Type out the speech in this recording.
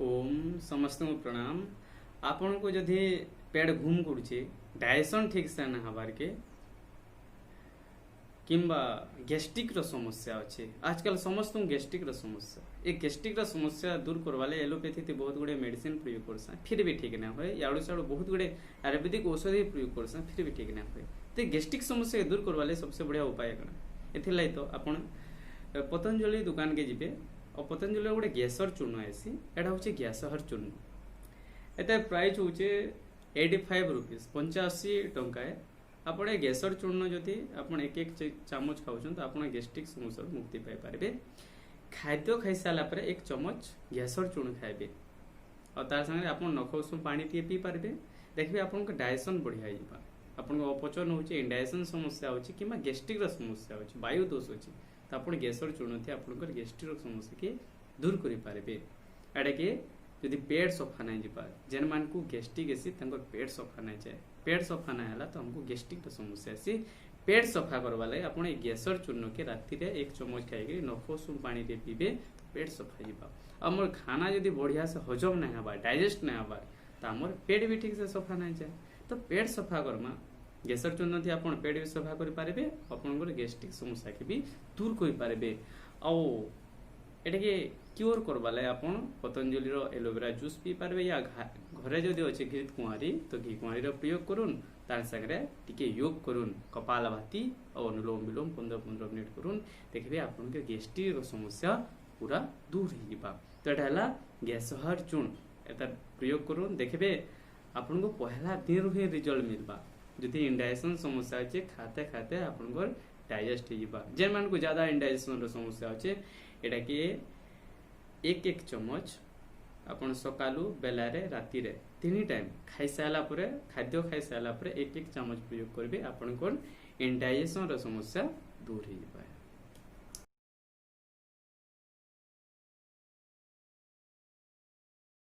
ओम समस्त को प्रणाम। आपन को जदि पेट घूम करुचे डाइजेशन ठीक से ना हबार के किंबा गैस्ट्रिक रो समस्या अच्छे आजकल समस्त गैस्ट्रिक रो समस्या ए गैस्ट्रिक रो समस्या दूर करवाले एलोपैथी थी बहुत गुड़े मेडिसिन प्रयोग करसा फिर भी ठीक ना होए याडू साडू बहुत गुड़े आयुर्वेदिक औषधि प्रयोग करसा फिर भी ठीक ना होए तो गैस्ट्रिक समस्या दूर करवाले सबसे बढ़िया उपाय कण एथिलाई तो आपण पतंजलि दुकान के जिबे और पतंजलि गोटे गैसर चूर्ण आसी एटा हूँ गैसर चूर्ण एटा प्राइस हूँ 85 रुपीज 85 टंका आपण गैसर चूर्ण जदि आपण एक एक चामच खाऊन तो आप गैस्ट्रिक समस्या मुक्ति पाइपर खाद्य खाई सारापर एक चमच गैसर चूर्ण खाइबे और तार संगे आप नख उषुम पानी टे पी पारे देखिए आपन डाइजेशन बढ़िया आपन अपचन हो इंडाइजेशन समस्या हो कि गैस्ट्रिक समस्या हो वायु दोष अच्छी तो आप गैसर चूर्ण थी आप गैस्ट्रिक समस्या के दूर करें एटा के यदि पेट सफा नहीं जा जेन मान को गैस्ट्रिक आसी पेट सफा नहीं जाए पेट सफा ना है तो हमको गैस्ट्रिक समस्या आसी पेट सफा करवा लगे आप गैसर चूर्ण के राति एक चमच खाई नख उषुम पानी टे पीबे पेट सफा जा आम खाना जदि बढ़िया से हजम नहीं हबार डाइजेस्ट नहीं हबार तो आम पेट भी ठीक से सफा नहीं जाए तो पेट सफा करमा गैसर चूर्ण थी आप पेट भी सफा करें आप गैस्ट्रिक समस्या के भी दूर करें आटा के क्योर करवा लगे आप पतंजलि एलोवेरा जूस पी पारे या घरे जदि अच्छे घी कुआरी तो घी कुआरी प्रयोग करूँ तार संगे टिके योग करूँ कपाल भाती और अनुलोम विलोम 15-15 मिनट करूँ देखिए आप गैस्ट्रिक समस्या पूरा दूर हो तो यहाँ गैसर चूर्ण एता प्रयोग करूँ देखिए आपन को पहला दिन ही रिजल्ट मिलवा जदि इंडाइजेशन समस्या अच्छे खाते खाते आपन डाइजेस्ट हो जेन मान को ज्यादा इंडाइजेशन समस्या अच्छे एटा के एक एक चमच आपन सकालू बेलारे रातिरे तीन टाइम खाई सारा परे खाद्य खाई सारा परे एक एक चमच प्रयोग करेंगे आपन इंडाइजेशन समस्या दूर हो।